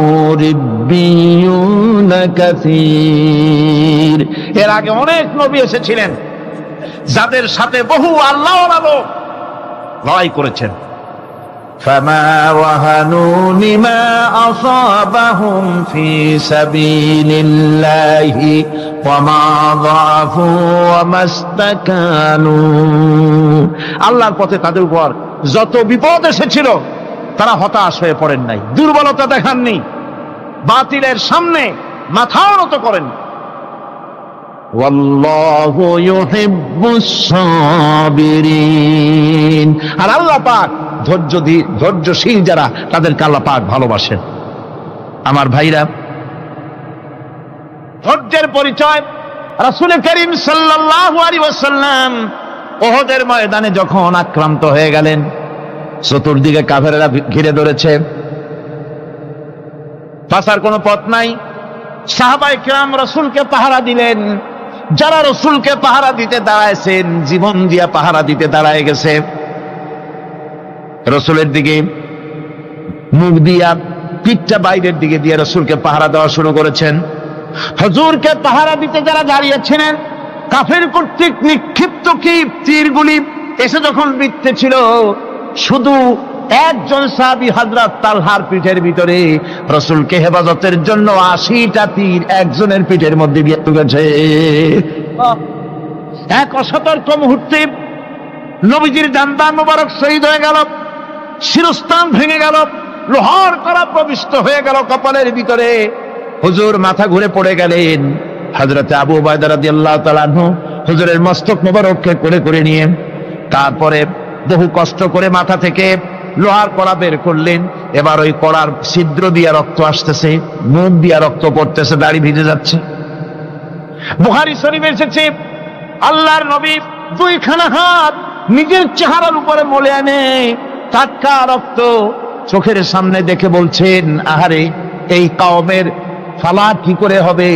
রিব্বিয়ুনা কাসীর। এর আগে অনেক নবী এসেছিলেন যাদের সাথে বহু আল্লাহওয়ালা লোক লড়াই করেছেন। ফামা ওয়াহানু লিমা আসাবাহুম ফি সাবিলিল্লাহি ওয়ামা যাআফু ওয়া মাস্তাকানু। আল্লাহর পথে তাদের উপর যত বিপদ এসেছিল তারা হতাশ হয়ে পড়েন নাই, দুর্বলতা দেখাননি, বাতিলের সামনে মাথাও নত করেন। ওয়াল্লাহু ইউহিব্বুস সাবিরিন। আর আল্লাহ পাক ধৈর্যশীল যারা তাদেরকে আল্লাহ পাক ভালোবাসেন। আমার ভাইরা, ধৈর্যের পরিচয় রাসূল করিম সাল্লাল্লাহু আলাইহি ওয়াসাল্লাম উহুদের ময়দানে যখন আক্রান্ত হয়ে গেলেন, চতুর্দিকে কাফেররা ঘিরে ধরেছে, বাঁচার কোনো পথ নাই। সাহাবায়ে কিরাম রাসূলকে পাহারা দিলেন। যারা রাসূলকে পাহারা দিতে দাঁড়াইছেন, জীবন দিয়া পাহারা দিতে দাঁড়ায় গেছে, রাসূলের দিকে মুখ দিয়া, পিঠটা বাইরের দিকে দিয়ে রাসূলকে পাহারা দেওয়া শুরু করেছেন। হুজুরকে পাহারা দিতে যারা দাঁড়িয়েছিলেন, কাফের কর্তৃক নিক্ষিপ্ত কি তীরগুলি এসে যখন বিঁধতেছিল, শুধু একজন সাহাবী হযরত তালহার পিঠের ভিতরে রাসূলকে হেফাজতের জন্য 80টা তীর একজনের পিঠের মধ্যে দিয়ে ঢুকেছে। এক অসতর্ক মুহূর্তে নবীজির জানদান মোবারক শহীদ হয়ে গেল, শিরস্থান ভেঙে গেল, লোহার কড়া প্রবিষ্ট হয়ে গেল কপালের ভিতরে। হুজুর মাথা ঘুরে পড়ে গেলেন। হযরত আবু উবায়দা রাদিয়াল্লাহু তাআলা আনহু হুজুরের মস্তক মোবারককে কোলে করে নিয়ে তারপরে বহু কষ্ট করে মাথা থেকে লোহার কড়া বের করলেন। এবার ওই কড়ার ছিদ্র দিয়ে রক্ত আসতেছে, মুখ দিয়ে রক্ত পড়তেছে, দাড়ি ভিজে যাচ্ছে। বুখারী শরীফে এসেছে, আল্লাহর নবী দুইখানা হাত নিজের চেহারার উপরে মলে আনে টাটকা রক্ত চোখের সামনে দেখে বলছেন, আহারে, এই কওমের ফালাত কি করে হবে,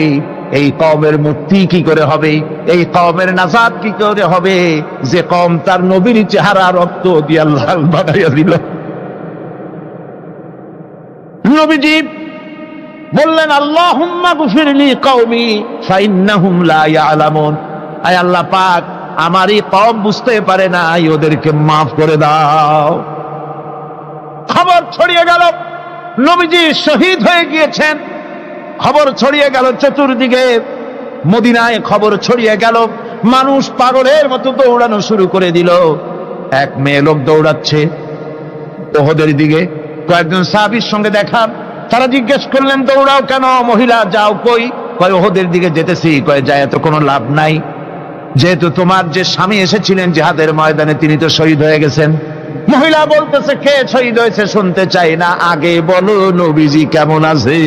এই কওমের মুক্তি কি করে হবে, এই কওমের নাজাত কি করে হবে, যে কওম তার নবীর চেহারা রক্ত দিয়ে লাল বানাইয়া দিল। নবীজি বললেন, আল্লাহুম্মা গফিরলি কওমি ফাইন্নাহুম লা ইয়ালামুন। আয় আল্লাহ পাক, আমার এই কওম বুঝতে পারে না, ওদেরকে মাফ করে দাও। খবর ছড়িয়ে গেল নবীজি শহীদ হয়ে গিয়েছেন। খবর ছড়িয়ে গেল চতুর্দিকে, মদিনায় খবর ছড়িয়ে গেল। মানুষ পাগলের মতো দৌড়ানো শুরু করে দিল। এক মেয়ে লোক দৌড়াচ্ছে উহুদের দিকে। কয়েকজন সাহাবীর সঙ্গে দেখা, তারা জিজ্ঞেস করলেন, দৌড়াও কেন মহিলা, যাও কই? কয় উহুদের দিকে যেতেছি। কয় যায় তো কোনো লাভ নাই, যেহেতু তোমার যে স্বামী এসেছিলেন জিহাদের ময়দানে তিনি তো শহীদ হয়ে গেছেন। মহিলা বলতেছে, কে শহীদ হয়েছে শুনতে চাই না, আগে বলো নবীজি কেমন আছে।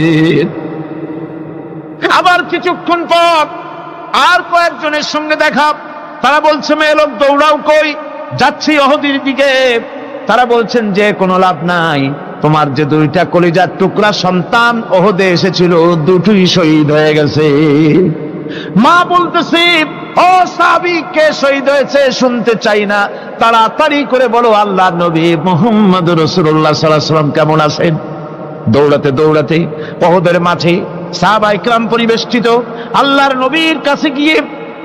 আবার কিছুক্ষণ পর আর কয়েকজনের সঙ্গে দেখা, তারা বলছে, মেয়ে লোক দৌড়াও কই? যাচ্ছি উহুদের দিকে। তারা বলছেন যে কোনো লাভ নাই, তোমার যে দুইটা কলিজার টুকরা সন্তান উহুদে এসেছিল দুটোই শহীদ হয়ে গেছে। মা বলতেছে, ও সাহাবী, কে শহীদ হয়েছে শুনতে চাই না, তাড়াতাড়ি করে বলো আল্লাহর নবী মুহাম্মদুর রাসূলুল্লাহ সাল্লাল্লাহু আলাইহি ওয়াসাল্লাম কেমন আছেন। দৌড়াতে দৌড়াতে উহুদের মাঠে সাহাবায়ে কিরাম পরিবেষ্টিত। আল্লাহর নবীর কাছে গিয়ে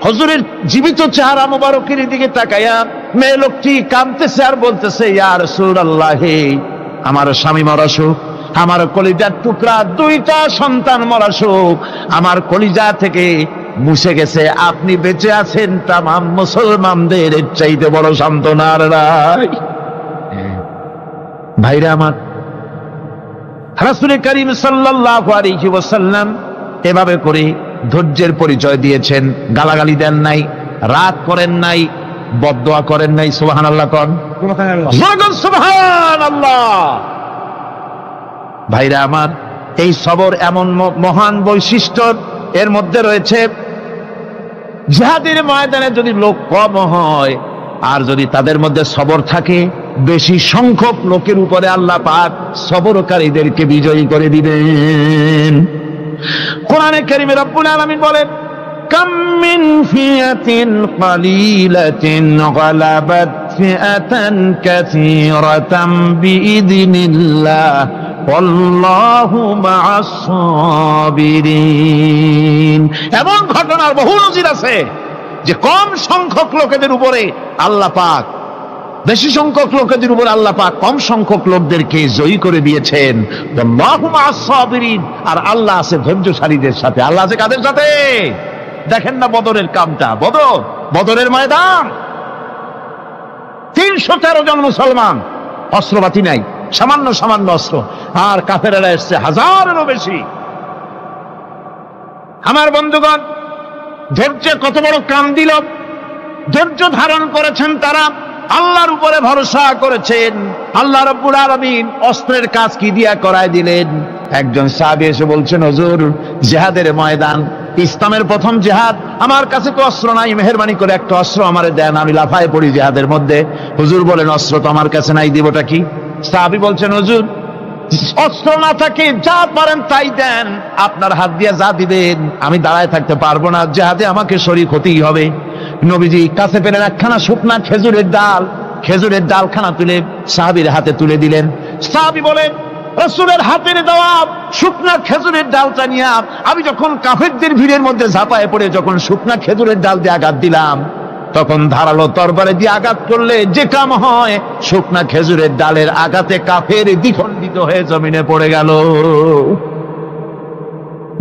হুজুরের জীবিত চেহারা মোবারকের দিকে তাকায়া মেয়ে লোকটি কাঁদতেছে আর বলতেছে, ইয়া রাসূলুল্লাহ, আমার স্বামী মরা শোক, আমার কলিজার টুকরা দুইটা সন্তান মরা শোক আমার কলিজা থেকে মুছে গেছে, আপনি বেঁচে আছেন, তামাম মুসলমানদের চাইতে বড় সান্ত্বনার রায়। ভাইরা আমার, রাসূল করিম সাল্লাল্লাহু আলাইহি ওয়াসাল্লাম এভাবে করে ধৈর্যের পরিচয় দিয়েছেন। গালাগালি দেন নাই, রাগ করেন নাই, বদদোয়া করেন নাই? সুবহানাল্লাহ কোন, সুবহানাল্লাহ। ভাইরা আমার, এই সবর এমন মহান বৈশিষ্ট্য, এর মধ্যে রয়েছে জিহাদের ময়দানে যদি লোক কম হয় আর যদি তাদের মধ্যে সবর থাকে, বেশি সংখ্যক লোকের উপরে আল্লাহ পাক সবরকারীদেরকে বিজয়ী করে দিবেন। কোরআনে কারীমে রব্বুল আলামিন বলেন, কাম মিন ফিয়াতিন কালিলাতিন গালাবাত ফিআতান কাসীরাতাম বিইذনিল্লাহ আল্লাহু মা'আস সাবিরিন। এমন ঘটনার বহু নজির আছে যে কম সংখ্যক লোকেদের উপরে আল্লাহ পাক, বেশি সংখ্যক লোকেদের উপর আল্লাহ পাক কম সংখ্যক লোকদেরকে জয়ী করে দিয়েছেন। আল্লাহু মা'আস সাবিরিন, আর আল্লাহ আছে ধৈর্যশালীদের সাথে। আল্লাহ আছে কাদের সাথে? দেখেন না বদরের কামটা, বদরের ময়দান, 313 জন মুসলমান, অস্ত্রপাতি নাই, সামান্য সামান্য অস্ত্র, আর কাফেরেরা এসছে হাজারেরও বেশি। আমার বন্ধুগণ, ধৈর্যে কত বড় কাম দিল! ধৈর্য ধারণ করেছেন তারা, আল্লাহর উপরে ভরসা করেছেন। আল্লাহ রাব্বুল আলামিন অস্ত্রের কাজ কি দিয়া করায় দিলেন। একজন সাহাবী এসে বলছেন, হুজুর, জিহাদের ময়দান, ইসলামের প্রথম জিহাদ, আমার কাছে তো অস্ত্র নাই, মেহেরবানি করে একটা অস্ত্র আমারে দেন, আমি লাফায় পড়ি জিহাদের মধ্যে। হুজুর বলেন, অস্ত্র তো আমার কাছে নাই, দিবটা কি? সাহাবী বলছেন, হুজুর, অস্ত্র না থাকে যা পারেন তাই দেন, আপনার হাত দিয়ে যা দিবেন আমি দাঁড়ায় থাকতে পারবো না, জিহাদে আমাকে শরীক হতেই হবে। নবীজি কাছে পেলেন একখানা শুকনা খেজুরের ডালখানা তুলে সাহাবীর হাতে তুলে দিলেন। সাহাবী বলেন, রাসূলের হাতের দেওয়া শুকনা খেজুরের ডালটা নিয়ে আমি যখন কাফেরদের ভিড়ের মধ্যে ঝাঁপায় পড়ে যখন শুকনা খেজুরের ডাল দিয়ে আঘাত দিলাম, তখন ধারালো তরবারে দিয়ে আঘাত করলে যে কাম হয়, শুকনা খেজুরের ডালের আঘাতে কাফের দ্বিখণ্ডিত হয়ে জমিনে পড়ে গেল।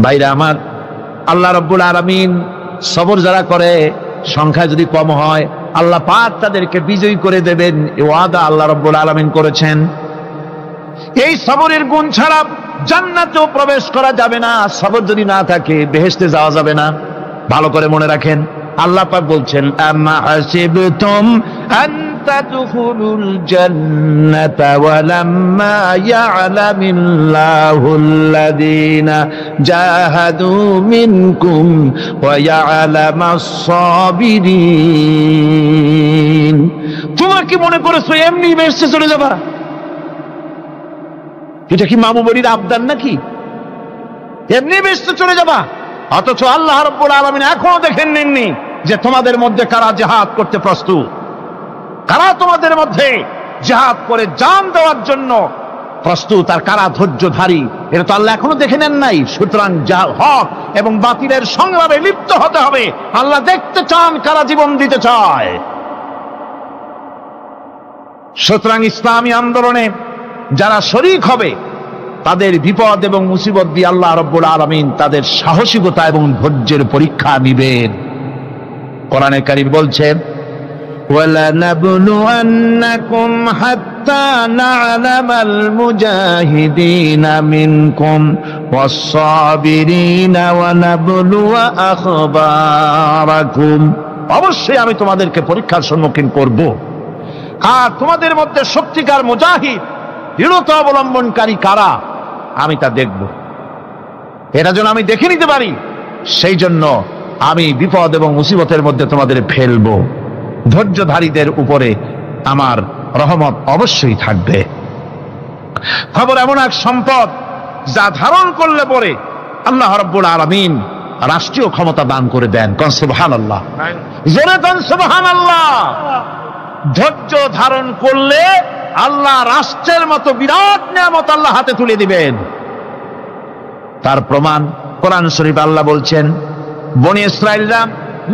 ভাইরা আমার, আল্লাহ রাব্বুল আলামিন সবর যারা করে, সংখ্যায় যদি কম হয়, আল্লাহ পাক তাদেরকে বিজয়ী করে দেবেন, এই ওয়াদা আল্লাহ রাব্বুল আলামিন করেছেন। এই সবরের গুণ ছাড়া জান্নাতেও প্রবেশ করা যাবে না। সবর যদি না থাকে বেহেশতে যাওয়া যাবে না। ভালো করে মনে রাখেন, আল্লাহ পাক বলছেন, আম্মা হাসিবতুম আন তাদখুলুল জান্নাতা ওয়া লাম্মা ইয়া'লামিল্লাহুল্লাযীনা জাহাদু মিনকুম ওয়া ইয়া'লামাস সাবিরিন। তোমরা কি মনে করেছো এমনি বেহেশতে চলে যাবা? এটা কি মামু বাড়ির আবদার নাকি? এমনি বেহেশতে চলে যাবা? অথচ আল্লাহ রাব্বুল আলামিন এখনো দেখেন নেননি যে তোমাদের মধ্যে কারা জিহাদ করতে প্রস্তুত, কারা তোমাদের মধ্যে জিহাদ করে জান দেওয়ার জন্য প্রস্তুত, আর কারা ধৈর্যধারী, এটা তো আল্লাহ এখনো দেখে নেন নাই। সুতরাং হক এবং বাতিলের সংগ্রামে লিপ্ত হতে হবে। আল্লাহ দেখতে চান কারা জীবন দিতে চায়। সুতরাং ইসলামী আন্দোলনে যারা শরীক হবে, তাদের বিপদ এবং মুসিবত দিয়ে আল্লাহ রাব্বুল আলামিন তাদের সাহসিকতা এবং ধৈর্যের পরীক্ষা নিবেন। কোরআনে কারীম বলছেন, ওয়ালানাবলুয়ান্নাকুম হাত্তা না'লামাল মুজাহিদিনা মিনকুম ওয়াস-সাবিরিনা ওয়া নাবলুয়া আখবারাকুম। অবশ্যই আমি তোমাদেরকে পরীক্ষার সম্মুখীন করব, আর তোমাদের মধ্যে সত্যিকার মুজাহিদ, দৃঢ়তা অবলম্বনকারী কারা, আমি তা দেখব। এটা যেন আমি দেখে নিতে পারি, সেই জন্য আমি বিপদ এবং মুসিবতের মধ্যে তোমাদের ফেলবো। ধৈর্যধারীদের উপরে আমার রহমত অবশ্যই থাকবে। খবর এমন এক সম্পদ যা ধারণ করলে পরে আল্লাহ রাব্বুল আলামিন রাষ্ট্রীয় ক্ষমতা দান করে দেন। কোন সুবহানাল্লাহ, জোরে কোন সুবহানাল্লাহ। ধৈর্য ধারণ করলে আল্লাহ রাষ্ট্রের মতো বিরাট নিয়ামত আল্লাহ হাতে তুলে দিবেন। তার প্রমাণ কোরআন শরীফ আল্লাহ বলছেন, বনি ইসরাইলরা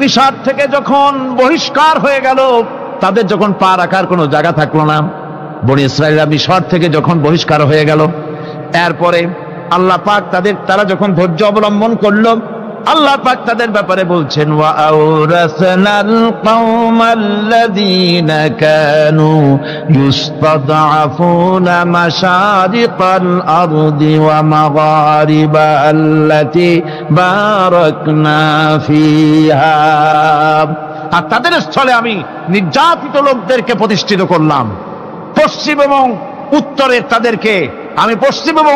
মিশর থেকে যখন বহিষ্কার হয়ে গেল, তাদের যখন পা রাখার কোনো জায়গা থাকলো না, বনি ইসরাইলরা মিশর থেকে যখন বহিষ্কার হয়ে গেল, এরপরে আল্লাহ পাক তারা যখন ধৈর্য অবলম্বন করলো, আল্লাহ পাক তাদের ব্যাপারে বলছেন, ওয়া আওরাসনাল কওমাল্লাযীনা কানু ইউস্তাদআফুনা মাশারিকাল আরদি ওয়া মাগারিবা আল্লাতী বারাকনা ফিহা। আর তাদের স্থলে আমি নির্যাতিত লোকদেরকে প্রতিষ্ঠিত করলাম। পশ্চিম এবং উত্তরের তাদেরকে আমি পশ্চিম এবং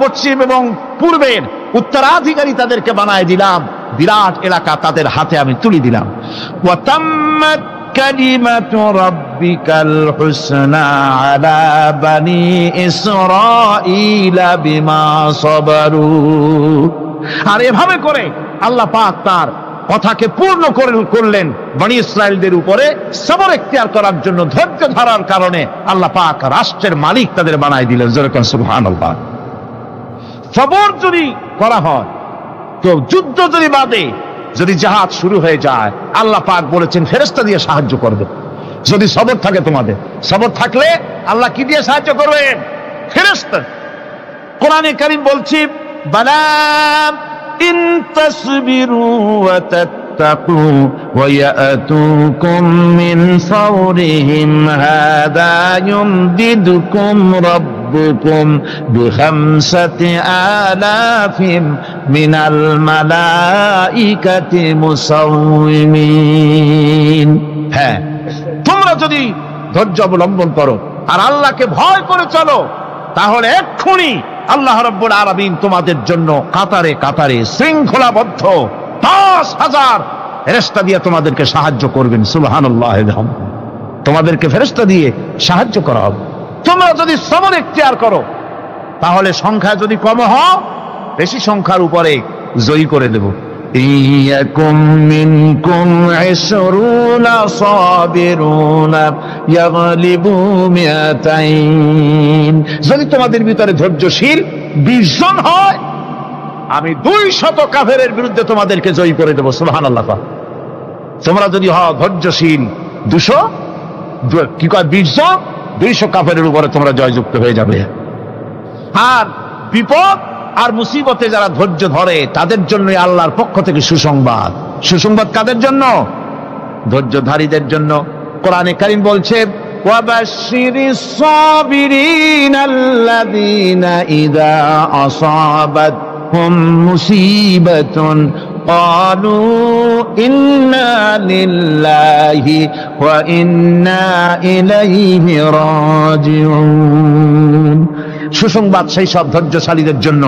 পশ্চিম এবং পূর্বের উত্তরাধিকারী তাদেরকে বানায় দিলাম। বিরাট এলাকা তাদের হাতে আমি তুলে দিলাম। ওয়াতাম্মাত কালিমাতু রাব্বিকাল হুসনা আলা বানি ইসরাঈলা বিমা সাবারু। আর এভাবে করে আল্লাহ পাক তার কথাকে পূর্ণ করলেন বনি ইসরাইলদের উপরে সবর এখতিয়ার করার জন্য, ধৈর্য ধরার কারণে আল্লাহ পাক রাষ্ট্রের মালিক তাদের বানাই দিলেন। যেরকম সুবহানাল্লাহ। সবর যদি করা হয় তো যুদ্ধ যদি বাদে, যদি জাহাজ শুরু হয়ে যায়, আল্লাহ পাক বলেছেন ফেরেশতা দিয়ে সাহায্য করবে। যদি সবর থাকে তোমাদের, সবর থাকলে আল্লাহ কি দিয়ে সাহায্য করবেন? ফেরেশতা। কোরআনে কারীম বলছে বালা ইন তাসবিরু ওয়া তাত্তাকু ওয়া ইয়াতুকুম মিন ফাওরিহিম হাদা ইউমদিদুকুম রাব্বুকুম বিখামসাতি আলাফিন মিনাল মালাইকাতি মুসাউমিন। হ্যাঁ, তোমরা যদি ধৈর্য অবলম্বন করো আর আল্লাহকে ভয় করে চলো, তাহলে এক্ষুনি আল্লাহ রাব্বুল আলামিন তোমাদের জন্য কাতারে কাতারে শৃঙ্খলাবদ্ধ ৫,০০০ ফেরেশতা দিয়ে তোমাদেরকে সাহায্য করবেন। সুবহানাল্লাহ। তোমাদেরকে ফেরেশতা দিয়ে সাহায্য করা হবে। তোমরা যদি সবর এখতিয়ার করো, তাহলে সংখ্যা যদি কম হয়, বেশি সংখ্যার উপরে জয়ী করে দেব। ইয়াকুম মিনকুম ২০ সাবিরুনা ইয়াগলিবু মিয়াতাইন। যদি তোমাদের ভিতরে ধৈর্যশীল ২০ জন হয়, আমি ২০০ কাফেরের বিরুদ্ধে তোমাদেরকে জয়ী করে দেব। সুবহানাল্লাহ। তোমরা যদি হও ধৈর্যশীল ২০০ ২০ জন, ২০০ কাফেরের উপরে তোমরা জয়যুক্ত হয়ে যাবে। আর বিপদ আর মুসিবতে যারা ধৈর্য ধরে, তাদের জন্য আল্লাহর পক্ষ থেকে সুসংবাদ। সুসংবাদ কাদের জন্য? ধৈর্যধারীদের জন্য। কোরআনে কারীম বলছে ওয়াবাশশিরিস সাবিরিনাল্লাযীনা ইযা আসাবাতহুম মুসিবাতুন ক্বালু ইন্না লিল্লাহি ওয়া ইন্না ইলাইহি রাজিউন। সুসংবাদ সেই সব ধৈর্যশালীদের জন্য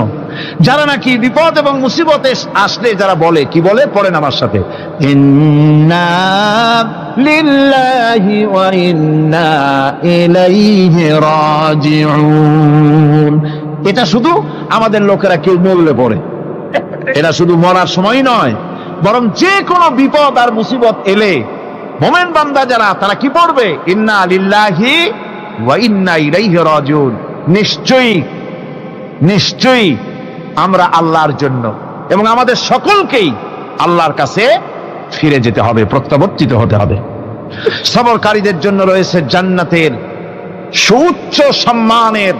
যারা নাকি বিপদ এবং মুসিবতে আসলে যারা বলে, কি বলে? পড়েন আমার সাথে, ইন্না লিল্লাহি ওয়া ইন্না ইলাইহি রাজিউন। এটা শুধু আমাদের লোকেরা কেউ মরলে পড়ে, এটা শুধু মরার সময় নয়, বরং যে কোনো বিপদ আর মুসিবত এলে মুমিন বান্দা যারা, তারা কি পড়বে? ইন্না লিল্লাহি ওয়া ইন্না ইলাইহি রাজিউন। নিশ্চয়ই নিশ্চয়ই আমরা আল্লাহর জন্য এবং আমাদের সকলকেই আল্লাহর কাছে ফিরে যেতে হবে, প্রত্যাবর্তিত হতে হবে। সবরকারীদের জন্য রয়েছে জান্নাতের সুউচ্চ সম্মানের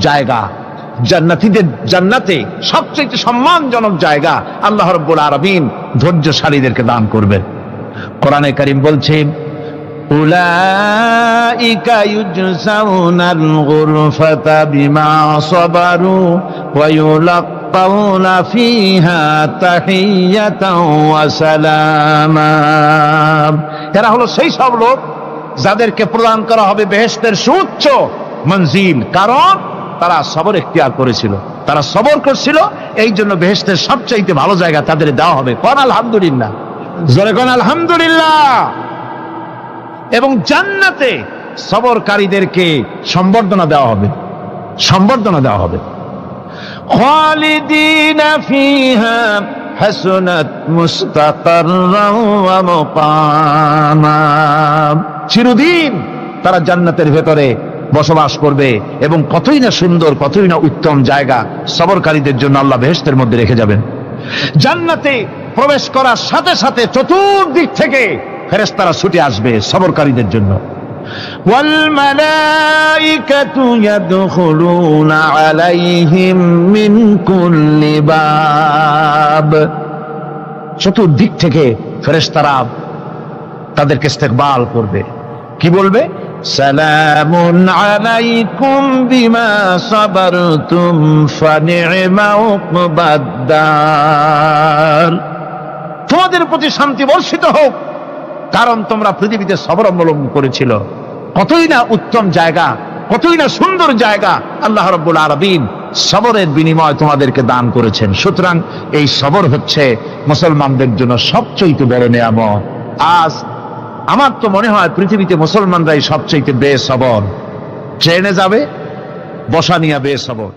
জায়গা। জান্নাতে সবচেয়ে সম্মানজনক জায়গা আল্লাহ রাব্বুল আলামিন ধৈর্যশালীদেরকে দান করবেন। কোরআনে কারীম বলছে উলাইকা ইউজসাউনাল গুরফাতা বিমা সাবারু ওয়া ইউলাক্কাউনা ফিহা তাহিয়াতাও ওয়া সালামা। এরা হলো সেই সব লোক যাদেরকে প্রদান করা হবে বেহেশতের সুউচ্চ মঞ্জিল, কারণ তারা সবর এখতিয়ার করেছিল, তারা সবর করছিল, এই জন্য বেহেশতের সবচাইতে ভালো জায়গা তাদের দেওয়া হবে। কোন আলহামদুলিল্লাহ, জোরে কোন আলহামদুলিল্লাহ। এবং জান্নাতে সবরকারীদেরকে সম্বর্ধনা দেওয়া হবে, সম্বর্ধনা দেওয়া হবে। খালিদিনা ফিহা হাসনাত মুস্তাকাররাও ওয়া মুকামা। চিরদিন তারা জান্নাতের ভেতরে বসবাস করবে এবং কতই না সুন্দর, কতই না উত্তম জায়গা সবরকারীদের জন্য আল্লাহ বেহেশতের মধ্যে রেখে যাবেন। জান্নাতে প্রবেশ করার সাথে সাথে চতুর্দিক থেকে ফেরেশতারা ছুটে আসবে সবরকারীদের জন্য। ওয়াল মালাইকাতু ইয়াদখুলুনা আলাইহিম মিন কুল্লি বাব। চতুর্দিক থেকে ফেরেশতারা তাদেরকে ইস্তেকবাল করবে, কি বলবে? সালামুন আলাইকুম বিমা সাবারতুম ফানি'মা উকবাদ দার। তোমাদের প্রতি শান্তি বর্ষিত হোক, কারণ তোমরা পৃথিবীতে সবর অবলম্বন করেছিল। কতই না উত্তম জায়গা, কতই না সুন্দর জায়গা আল্লাহ রাব্বুল আলামিন সবরের বিনিময় তোমাদেরকে দান করেছেন। সুতরাং এই সবর হচ্ছে মুসলমানদের জন্য সবচেয়ে বড় নিয়ামত। আজ আমার তো মনে হয় পৃথিবীতে মুসলমানরাই সবচেয়ে বেসবর। ট্রেনে যাবে, বসা নিয়ে বেসবর।